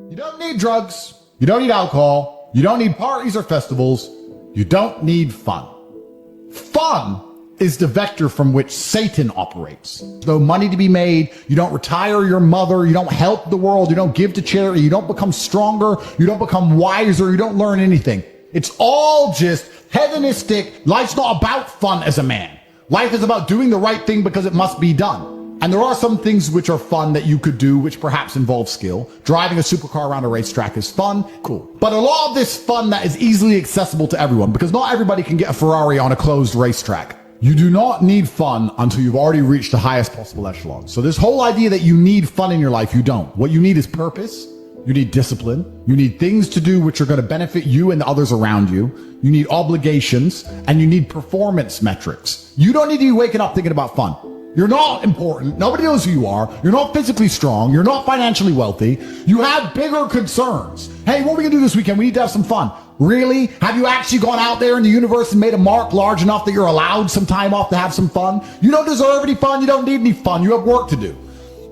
You don't need drugs. You don't need alcohol. You don't need parties or festivals. You don't need fun. Fun is the vector from which Satan operates. There's no money to be made. You don't retire your mother. You don't help the world. You don't give to charity. You don't become stronger. You don't become wiser. You don't learn anything. It's all just hedonistic. Life's not about fun as a man. Life is about doing the right thing because it must be done. And there are some things which are fun that you could do, which perhaps involve skill. Driving a supercar around a racetrack is fun. Cool. But a lot of this fun that is easily accessible to everyone, because not everybody can get a Ferrari on a closed racetrack. You do not need fun until you've already reached the highest possible echelon. So this whole idea that you need fun in your life, you don't. What you need is purpose. You need discipline. You need things to do which are going to benefit you and the others around you. You need obligations, and you need performance metrics. You don't need to be waking up thinking about fun. You're not important. Nobody knows who you are. You're not physically strong. You're not financially wealthy. You have bigger concerns. Hey, what are we going to do this weekend? We need to have some fun. Really? Have you actually gone out there in the universe and made a mark large enough that you're allowed some time off to have some fun? You don't deserve any fun. You don't need any fun. You have work to do.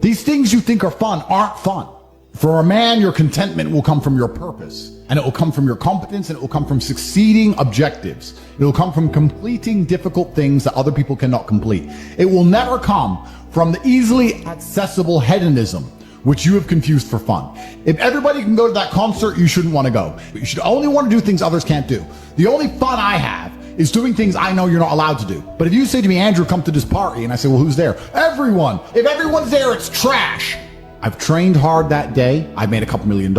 These things you think are fun aren't fun. For a man, your contentment will come from your purpose, and it will come from your competence, and it will come from succeeding objectives. It will come from completing difficult things that other people cannot complete. It will never come from the easily accessible hedonism, which you have confused for fun. If everybody can go to that concert, you shouldn't want to go. You should only want to do things others can't do. The only fun I have is doing things I know you're not allowed to do. But if you say to me, Andrew, come to this party, and I say, well, who's there? Everyone. If everyone's there, it's trash. I've trained hard that day. I've made a couple $1 million.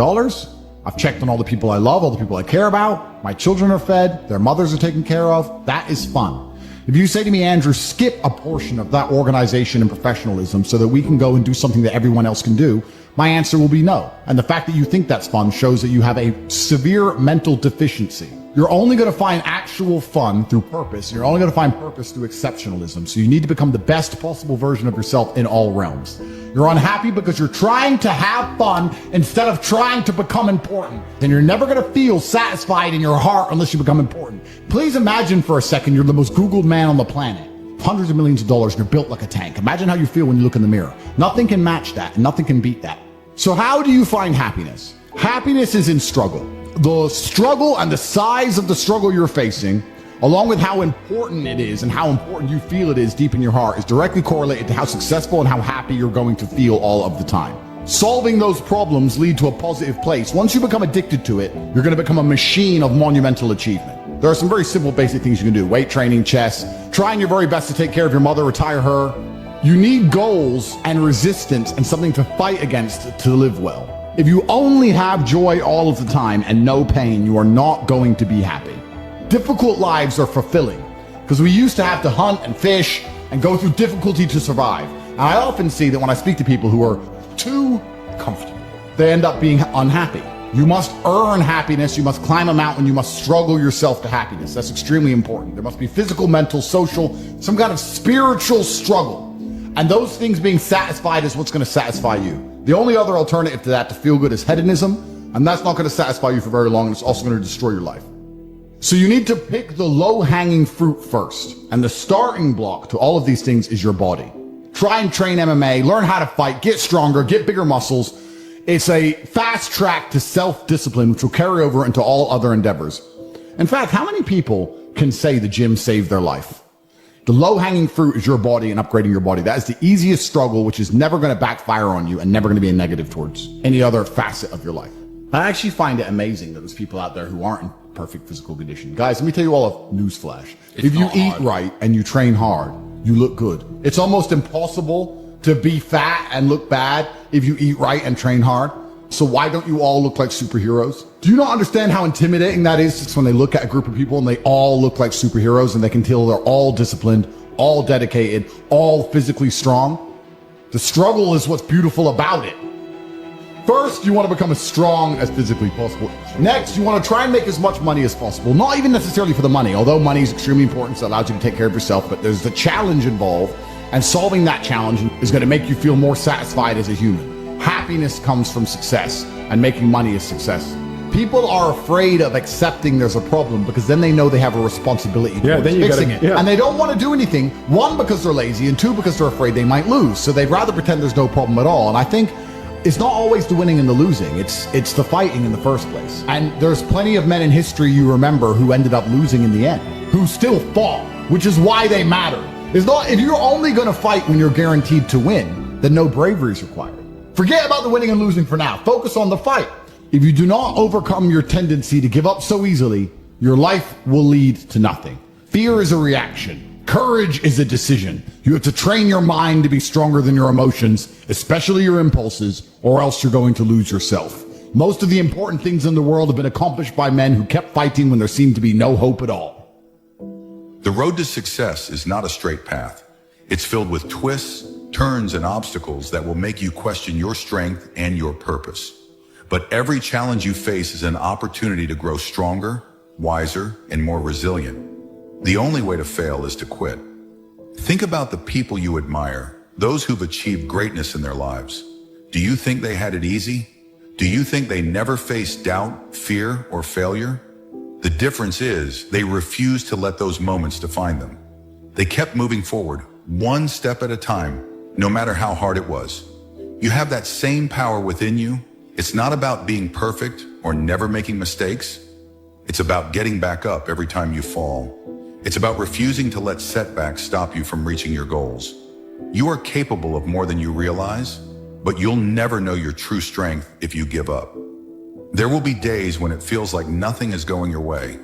I've checked on all the people I love, all the people I care about. My children are fed. Their mothers are taken care of. That is fun. If you say to me, Andrew, skip a portion of that organization and professionalism so that we can go and do something that everyone else can do, my answer will be no. And the fact that you think that's fun shows that you have a severe mental deficiency. You're only going to find actual fun through purpose. You're only going to find purpose through exceptionalism. So you need to become the best possible version of yourself in all realms. You're unhappy because you're trying to have fun instead of trying to become important. And you're never going to feel satisfied in your heart unless you become important. Please imagine for a second you're the most Googled man on the planet. Hundreds of millions of dollars and you're built like a tank. Imagine how you feel when you look in the mirror. Nothing can match that and nothing can beat that. So how do you find happiness? Happiness is in struggle. The struggle and the size of the struggle you're facing, along with how important it is and how important you feel it is deep in your heart, is directly correlated to how successful and how happy you're going to feel all of the time. Solving those problems lead to a positive place. Once you become addicted to it, you're going to become a machine of monumental achievement. There are some very simple basic things you can do. Weight training, chess, trying your very best to take care of your mother, retire her. You need goals and resistance and something to fight against to live well. If you only have joy all of the time and no pain, you are not going to be happy. Difficult lives are fulfilling because we used to have to hunt and fish and go through difficulty to survive. And I often see that when I speak to people who are too comfortable, they end up being unhappy. You must earn happiness. You must climb a mountain. You must struggle yourself to happiness. That's extremely important. There must be physical, mental, social, some kind of spiritual struggle. And those things being satisfied is what's going to satisfy you. The only other alternative to that, to feel good, is hedonism. And that's not going to satisfy you for very long. And it's also going to destroy your life. So you need to pick the low-hanging fruit first. And the starting block to all of these things is your body. Try and train MMA, learn how to fight, get stronger, get bigger muscles. It's a fast track to self-discipline, which will carry over into all other endeavors. In fact, how many people can say the gym saved their life? The low-hanging fruit is your body and upgrading your body. That is the easiest struggle, which is never going to backfire on you and never going to be a negative towards any other facet of your life. I actually find it amazing that there's people out there who aren't in perfect physical condition. Guys, let me tell you all a newsflash. If you eat right and you train hard, you look good. It's almost impossible to be fat and look bad if you eat right and train hard. So why don't you all look like superheroes? Do you not understand how intimidating that is just when they look at a group of people and they all look like superheroes and they can tell they're all disciplined, all dedicated, all physically strong? The struggle is what's beautiful about it. First, you want to become as strong as physically possible. Next, you want to try and make as much money as possible. Not even necessarily for the money, although money is extremely important, so it allows you to take care of yourself, but there's the challenge involved, and solving that challenge is going to make you feel more satisfied as a human. Happiness comes from success, and making money is success. People are afraid of accepting there's a problem because then they know they have a responsibility towards fixing it. And they don't want to do anything, one, because they're lazy, and two, because they're afraid they might lose. So they'd rather pretend there's no problem at all. And I think is not always the winning and the losing. It's the fighting in the first place. And there's plenty of men in history you remember who ended up losing in the end, who still fought, which is why they matter. It's not, if you're only going to fight when you're guaranteed to win, then no bravery is required. Forget about the winning and losing for now. Focus on the fight. If you do not overcome your tendency to give up so easily, your life will lead to nothing. Fear is a reaction. Courage is a decision. You have to train your mind to be stronger than your emotions, especially your impulses, or else you're going to lose yourself. Most of the important things in the world have been accomplished by men who kept fighting when there seemed to be no hope at all. The road to success is not a straight path. It's filled with twists, turns, and obstacles that will make you question your strength and your purpose. But every challenge you face is an opportunity to grow stronger, wiser, and more resilient. The only way to fail is to quit. Think about the people you admire, those who've achieved greatness in their lives. Do you think they had it easy? Do you think they never faced doubt, fear, or failure? The difference is they refused to let those moments define them. They kept moving forward, one step at a time, no matter how hard it was. You have that same power within you. It's not about being perfect or never making mistakes. It's about getting back up every time you fall. It's about refusing to let setbacks stop you from reaching your goals. You are capable of more than you realize, but you'll never know your true strength if you give up. There will be days when it feels like nothing is going your way.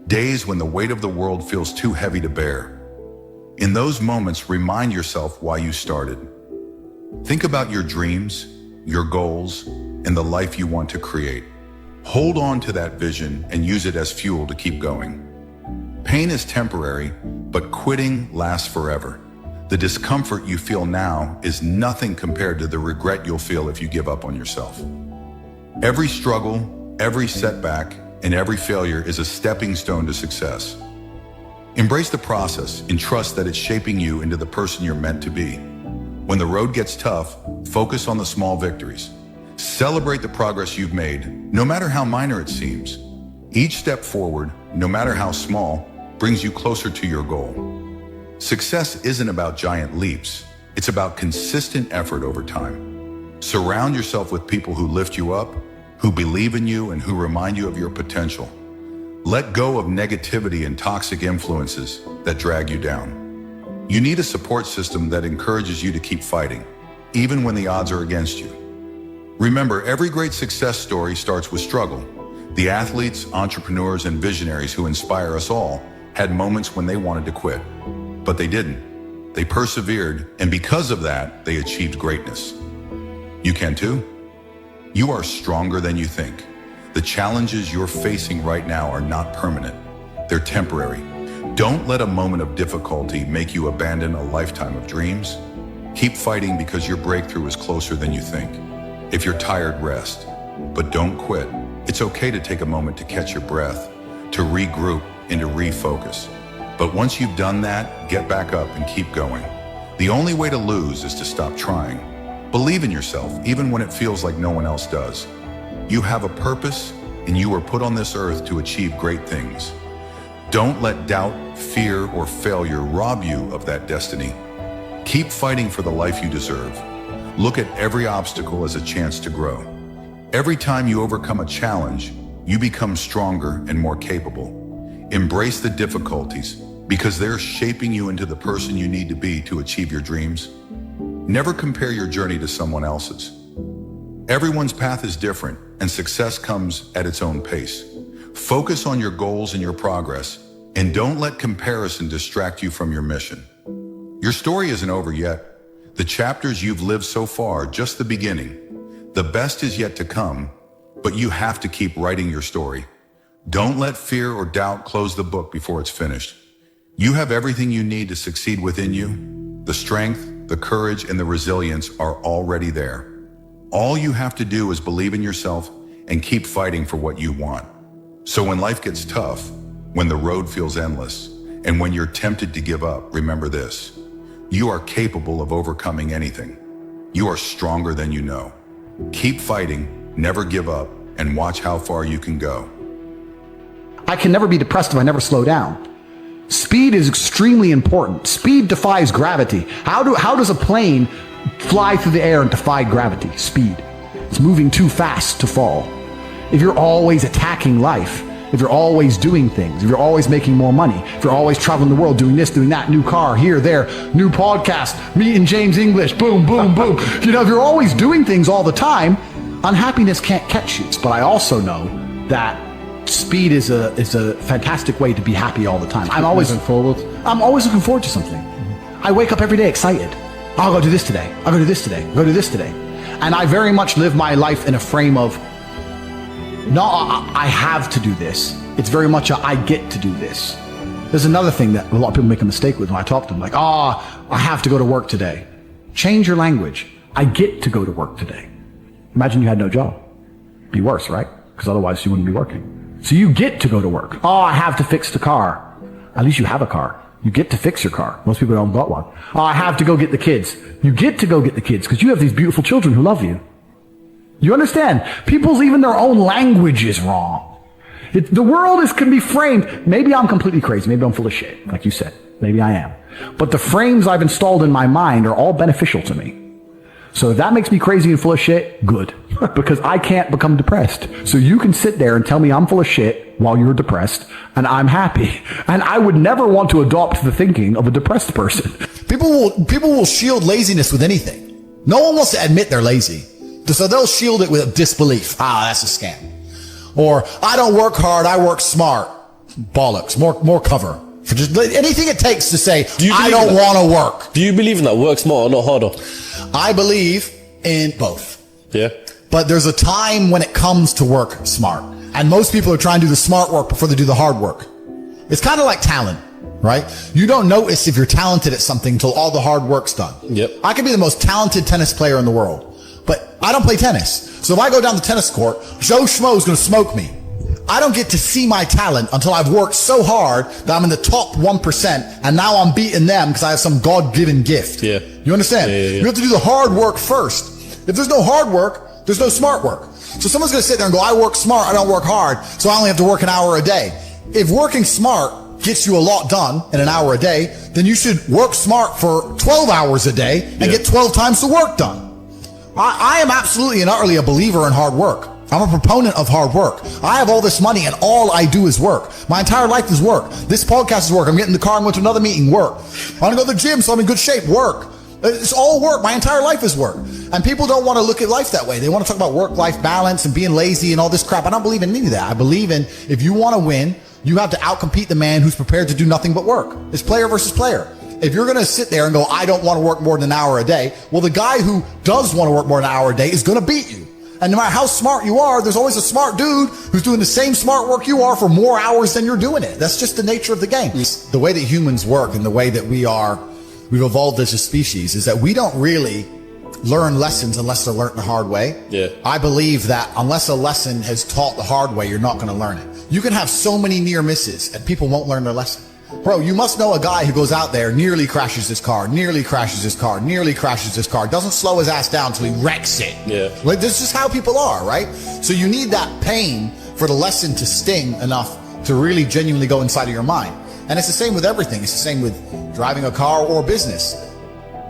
Days when the weight of the world feels too heavy to bear. In those moments, remind yourself why you started. Think about your dreams, your goals, and the life you want to create. Hold on to that vision and use it as fuel to keep going. Pain is temporary, but quitting lasts forever. The discomfort you feel now is nothing compared to the regret you'll feel if you give up on yourself. Every struggle, every setback, and every failure is a stepping stone to success. Embrace the process and trust that it's shaping you into the person you're meant to be. When the road gets tough, focus on the small victories. Celebrate the progress you've made, no matter how minor it seems. Each step forward, no matter how small, brings you closer to your goal. Success isn't about giant leaps. It's about consistent effort over time. Surround yourself with people who lift you up, who believe in you, and who remind you of your potential. Let go of negativity and toxic influences that drag you down. You need a support system that encourages you to keep fighting, even when the odds are against you. Remember, every great success story starts with struggle. The athletes, entrepreneurs, and visionaries who inspire us all had moments when they wanted to quit, but they didn't. They persevered, and because of that, they achieved greatness. You can too. You are stronger than you think. The challenges you're facing right now are not permanent. They're temporary. Don't let a moment of difficulty make you abandon a lifetime of dreams. Keep fighting because your breakthrough is closer than you think. If you're tired, rest, but don't quit. It's okay to take a moment to catch your breath, to regroup, and to refocus. But once you've done that, get back up and keep going. The only way to lose is to stop trying. Believe in yourself, even when it feels like no one else does. You have a purpose, and you were put on this earth to achieve great things. Don't let doubt, fear, or failure rob you of that destiny. Keep fighting for the life you deserve. Look at every obstacle as a chance to grow. Every time you overcome a challenge, you become stronger and more capable. Embrace the difficulties because they're shaping you into the person you need to be to achieve your dreams. Never compare your journey to someone else's. Everyone's path is different, and success comes at its own pace. Focus on your goals and your progress, and don't let comparison distract you from your mission. Your story isn't over yet. The chapters you've lived so far are just the beginning. The best is yet to come, but you have to keep writing your story. Don't let fear or doubt close the book before it's finished. You have everything you need to succeed within you. The strength, the courage, and the resilience are already there. All you have to do is believe in yourself and keep fighting for what you want. So when life gets tough, when the road feels endless, and when you're tempted to give up, remember this. You are capable of overcoming anything. You are stronger than you know. Keep fighting, never give up, and watch how far you can go. I can never be depressed if I never slow down. Speed is extremely important. Speed defies gravity. How does a plane fly through the air and defy gravity? Speed. It's moving too fast to fall. If you're always attacking life, if you're always doing things, if you're always making more money, if you're always traveling the world, doing this, doing that, new car, here, there, new podcast, meeting James English, boom, boom, boom. If you're always doing things all the time, unhappiness can't catch you. But I also know that speed is a fantastic way to be happy all the time. I'm always looking forward to something. I wake up every day excited. I'll go do this today. I'll go do this today. I'll go do this today. And I very much live my life in a frame of, no, I have to do this. It's very much I get to do this. There's another thing that a lot of people make a mistake with when I talk to them, like, I have to go to work today. Change your language. I get to go to work today. Imagine you had no job. Be worse, right? Because otherwise you wouldn't be working. So you get to go to work. I have to fix the car. At least you have a car. You get to fix your car. Most people don't got one. I have to go get the kids. You get to go get the kids because you have these beautiful children who love you. You understand? People's even their own language is wrong. The world can be framed. Maybe I'm completely crazy. Maybe I'm full of shit, like you said. Maybe I am. But the frames I've installed in my mind are all beneficial to me. So if that makes me crazy and full of shit, good. Because I can't become depressed. So you can sit there and tell me I'm full of shit while you're depressed, and I'm happy. And I would never want to adopt the thinking of a depressed person. People will shield laziness with anything. No one wants to admit they're lazy. So they'll shield it with disbelief. That's a scam. Or, I don't work hard, I work smart. Bollocks. More cover. For just anything it takes to say, I don't want to work. Do you believe in that? Work smarter, not harder? I believe in both. Yeah. But there's a time when it comes to work smart. And most people are trying to do the smart work before they do the hard work. It's kind of like talent, right? You don't notice if you're talented at something until all the hard work's done. Yep. I could be the most talented tennis player in the world, but I don't play tennis. So if I go down the tennis court, Joe Schmo's going to smoke me. I don't get to see my talent until I've worked so hard that I'm in the top 1%, and now I'm beating them because I have some God-given gift. Yeah. You understand? Yeah. You have to do the hard work first. If there's no hard work, there's no smart work. So someone's going to sit there and go, I work smart, I don't work hard, so I only have to work an hour a day. If working smart gets you a lot done in an hour a day, then you should work smart for 12 hours a day and get 12 times the work done. I am absolutely and utterly a believer in hard work. I'm a proponent of hard work. I have all this money and all I do is work. My entire life is work. This podcast is work. I'm getting in the car and going to another meeting, work. I want to go to the gym so I'm in good shape, work. It's all work. My entire life is work. And people don't want to look at life that way. They want to talk about work-life balance and being lazy and all this crap. I don't believe in any of that. I believe in if you want to win, you have to outcompete the man who's prepared to do nothing but work. It's player versus player. If you're going to sit there and go, I don't want to work more than an hour a day, well, the guy who does want to work more than an hour a day is going to beat you. And no matter how smart you are, there's always a smart dude who's doing the same smart work you are for more hours than you're doing it. That's just the nature of the game. The way that humans work and the way that we've evolved as a species is that we don't really learn lessons unless they're learned the hard way. Yeah. I believe that unless a lesson is taught the hard way, you're not going to learn it. You can have so many near misses and people won't learn their lesson. Bro, you must know a guy who goes out there, nearly crashes his car, doesn't slow his ass down until he wrecks it. Yeah. Like, this is how people are, right? So you need that pain for the lesson to sting enough to really genuinely go inside of your mind. And it's the same with everything. It's the same with driving a car or business.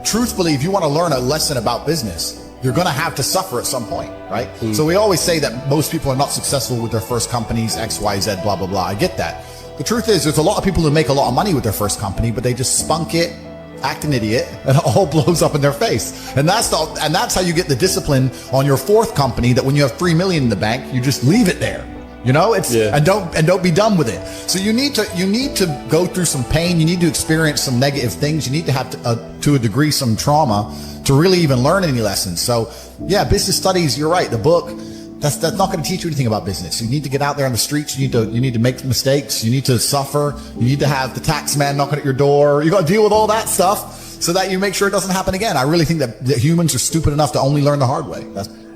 Truthfully, if you want to learn a lesson about business, you're going to have to suffer at some point, right? So we always say that most people are not successful with their first companies, X, Y, Z, blah, blah, blah. I get that. The truth is, there's a lot of people who make a lot of money with their first company, but they just spunk it, act an idiot, and it all blows up in their face. And that's how you get the discipline on your fourth company, that when you have $3 million in the bank, you just leave it there. You know, and don't be done with it. So you need to go through some pain. You need to experience some negative things. You need to have to a degree some trauma to really even learn any lessons. So yeah, business studies. You're right. The book. That's not going to teach you anything about business. You need to get out there on the streets. You need to make mistakes. You need to suffer. You need to have the tax man knocking at your door. You got to deal with all that stuff so that you make sure it doesn't happen again. I really think that humans are stupid enough to only learn the hard way.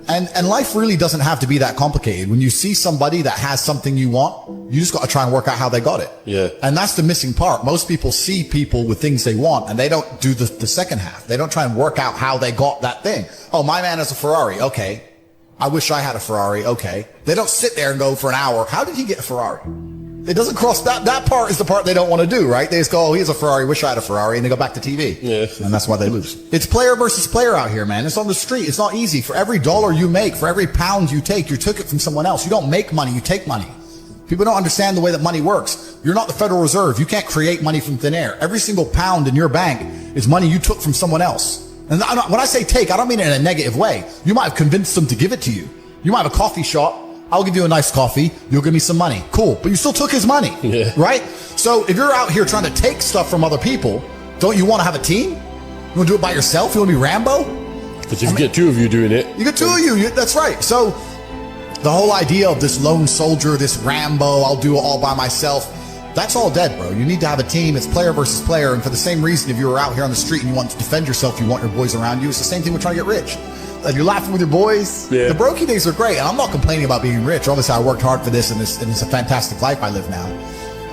And life really doesn't have to be that complicated. When you see somebody that has something you want, you just got to try and work out how they got it. Yeah. And that's the missing part. Most people see people with things they want and they don't do the second half. They don't try and work out how they got that thing. Oh, my man has a Ferrari. Okay. I wish I had a Ferrari. Okay. They don't sit there and go for an hour, how did he get a Ferrari? It doesn't cross that part is the part they don't want to do, right? They just go, oh, he has a Ferrari, wish I had a Ferrari, and they go back to TV. Yeah. And that's why they lose. It's player versus player out here, man. It's on the street. It's not easy. For every dollar you make, for every pound you take, you took it from someone else. You don't make money, you take money. People don't understand the way that money works. You're not the Federal Reserve. You can't create money from thin air. Every single pound in your bank is money you took from someone else. And when I say take, I don't mean it in a negative way. You might have convinced them to give it to you. You might have a coffee shop. I'll give you a nice coffee. You'll give me some money. Cool. But you still took his money, right? So if you're out here trying to take stuff from other people, don't you want to have a team? You want to do it by yourself? You want to be Rambo? Because if you get two of you doing it. You get two of you. That's right. So the whole idea of this lone soldier, this Rambo, I'll do it all by myself, that's all dead, bro. You need to have a team. It's player versus player. And for the same reason, if you were out here on the street and you want to defend yourself, you want your boys around you. It's the same thing with trying to get rich. Like you're laughing with your boys. Yeah. The brokey days are great. And I'm not complaining about being rich. Obviously, I worked hard for this, and it's a fantastic life I live now.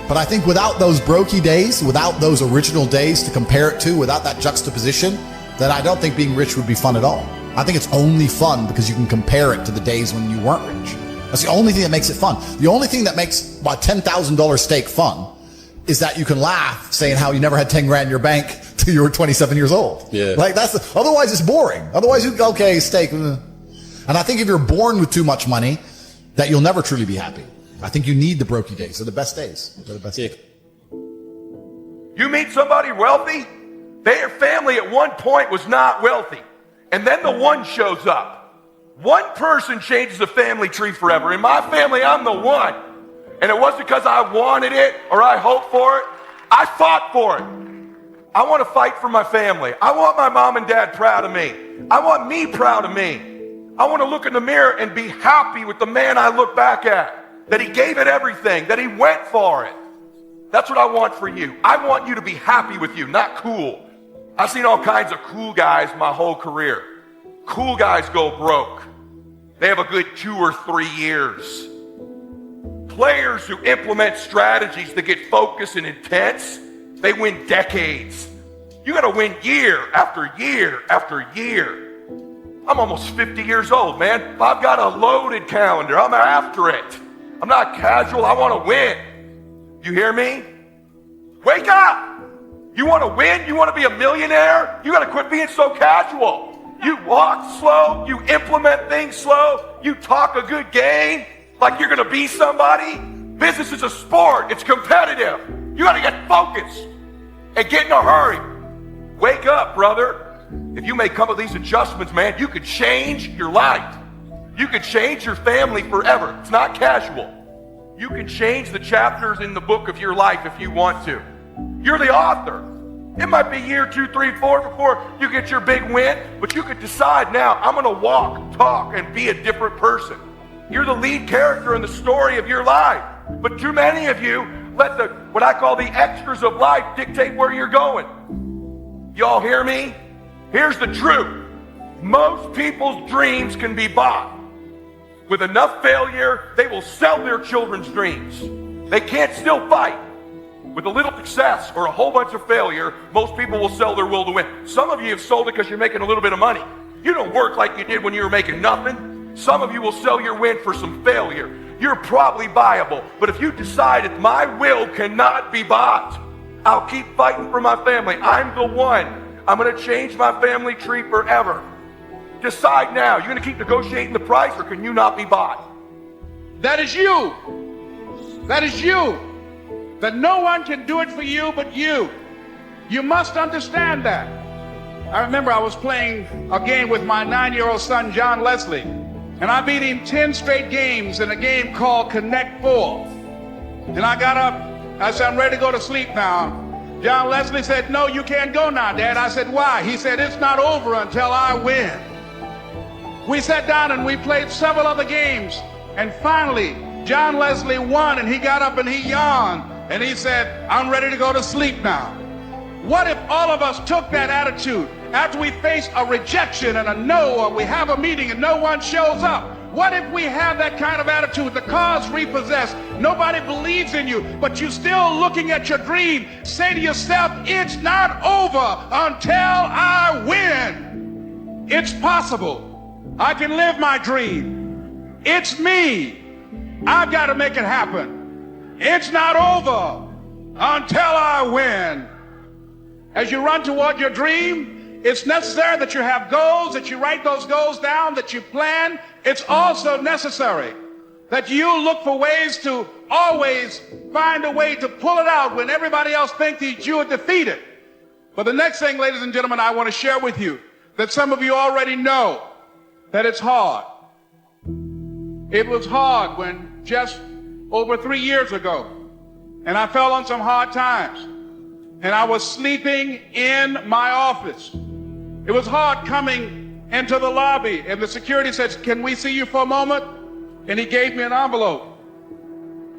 But I think without those brokey days, without those original days to compare it to, without that juxtaposition, then I don't think being rich would be fun at all. I think it's only fun because you can compare it to the days when you weren't rich. That's the only thing that makes it fun. The only thing that makes my $10,000 steak fun is that you can laugh saying how you never had 10 grand in your bank till you were 27 years old. Yeah. Like otherwise it's boring. Otherwise okay, steak. And I think if you're born with too much money, that you'll never truly be happy. I think you need the brokey days. They're the best days. They're the best days. You meet somebody wealthy, their family at one point was not wealthy. And then the one shows up. One person changes the family tree forever. In my family, I'm the one. And it wasn't because I wanted it or I hoped for it. I fought for it. I want to fight for my family. I want my mom and dad proud of me. I want me proud of me. I want to look in the mirror and be happy with the man I look back at. That he gave it everything, that he went for it. That's what I want for you. I want you to be happy with you, not cool. I've seen all kinds of cool guys my whole career. Cool guys go broke. They have a good 2 or 3 years. Players who implement strategies that get focused and intense, they win decades. You got to win year after year after year. I'm almost 50 years old, man. I've got a loaded calendar. I'm after it. I'm not casual. I want to win. You hear me? Wake up. You want to win? You want to be a millionaire? You got to quit being so casual. You walk slow. You implement things slow. You talk a good game like you're going to be somebody. Business is a sport. It's competitive. You got to get focused and get in a hurry. Wake up, brother. If you make a couple of these adjustments, man, you could change your life. You could change your family forever. It's not casual. You can change the chapters in the book of your life if you want to. You're the author. It might be year 2, 3, 4 before you get your big win, but you could decide now, I'm going to walk, talk, and be a different person. You're the lead character in the story of your life. But too many of you let what I call the extras of life dictate where you're going. Y'all hear me? Here's the truth. Most people's dreams can be bought. With enough failure, they will sell their children's dreams. They can't still fight. With a little success or a whole bunch of failure, most people will sell their will to win. Some of you have sold it because you're making a little bit of money. You don't work like you did when you were making nothing. Some of you will sell your win for some failure. You're probably buyable. But if you decided my will cannot be bought, I'll keep fighting for my family. I'm the one. I'm going to change my family tree forever. Decide now. You're going to keep negotiating the price, or can you not be bought? That is you. That is you. That no one can do it for you but you. You must understand that. I remember I was playing a game with my 9-year-old son, John Leslie, and I beat him 10 straight games in a game called Connect 4. And I got up, I said, I'm ready to go to sleep now. John Leslie said, no, you can't go now, Dad. I said, why? He said, it's not over until I win. We sat down and we played several other games. And finally, John Leslie won, and he got up and he yawned. And he said, I'm ready to go to sleep now. What if all of us took that attitude after we face a rejection and a no, or we have a meeting and no one shows up? What if we have that kind of attitude? The car's repossessed. Nobody believes in you, but you're still looking at your dream. Say to yourself, it's not over until I win. It's possible. I can live my dream. It's me. I've got to make it happen. It's not over until I win. As you run toward your dream, it's necessary that you have goals, that you write those goals down, that you plan. It's also necessary that you look for ways to always find a way to pull it out when everybody else thinks that you are defeated. But the next thing, ladies and gentlemen, I want to share with you that some of you already know that it's hard. It was hard when just over 3 years ago, and I fell on some hard times, and I was sleeping in my office. It was hard coming into the lobby, and the security said, "Can we see you for a moment?" And he gave me an envelope.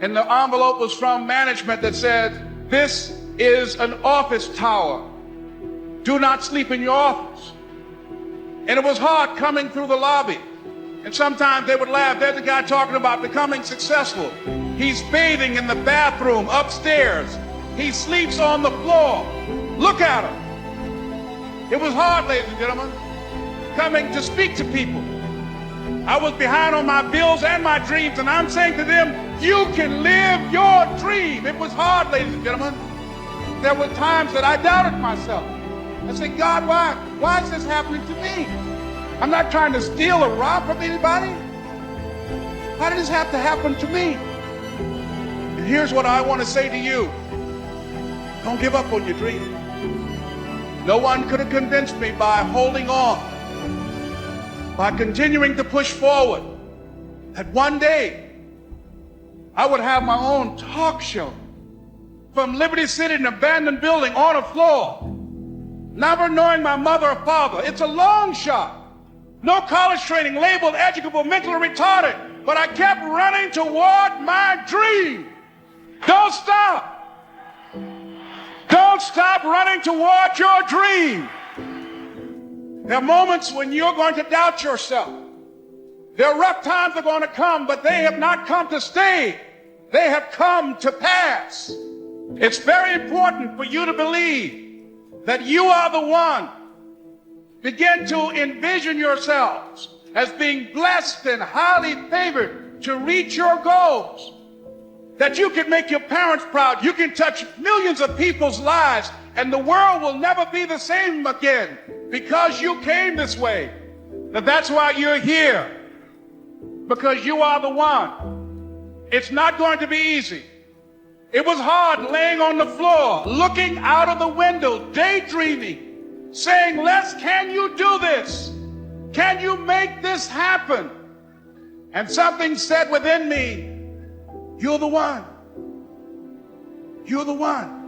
And the envelope was from management that said, "This is an office tower. Do not sleep in your office." And it was hard coming through the lobby. And sometimes they would laugh. There's a guy talking about becoming successful. He's bathing in the bathroom upstairs. He sleeps on the floor. Look at him. It was hard, ladies and gentlemen, coming to speak to people. I was behind on my bills and my dreams, and I'm saying to them, you can live your dream. It was hard, ladies and gentlemen. There were times that I doubted myself. I said, God, why is this happening to me? I'm not trying to steal or rob from anybody. Why did this have to happen to me? And here's what I want to say to you. Don't give up on your dream. No one could have convinced me by holding on, by continuing to push forward, that one day I would have my own talk show from Liberty City, an abandoned building on a floor. Never knowing my mother or father. It's a long shot. No college training, labeled educable, mentally retarded. But I kept running toward my dream. Don't stop. Don't stop running toward your dream. There are moments when you're going to doubt yourself. There are rough times that are going to come, but they have not come to stay. They have come to pass. It's very important for you to believe that you are the one. Begin to envision yourselves as being blessed and highly favored to reach your goals. That you can make your parents proud. You can touch millions of people's lives, and the world will never be the same again because you came this way. That's why you're here, because you are the one. It's not going to be easy. It was hard laying on the floor, looking out of the window, daydreaming, saying, Les, can you do this? Can you make this happen? And something said within me, you're the one. You're the one.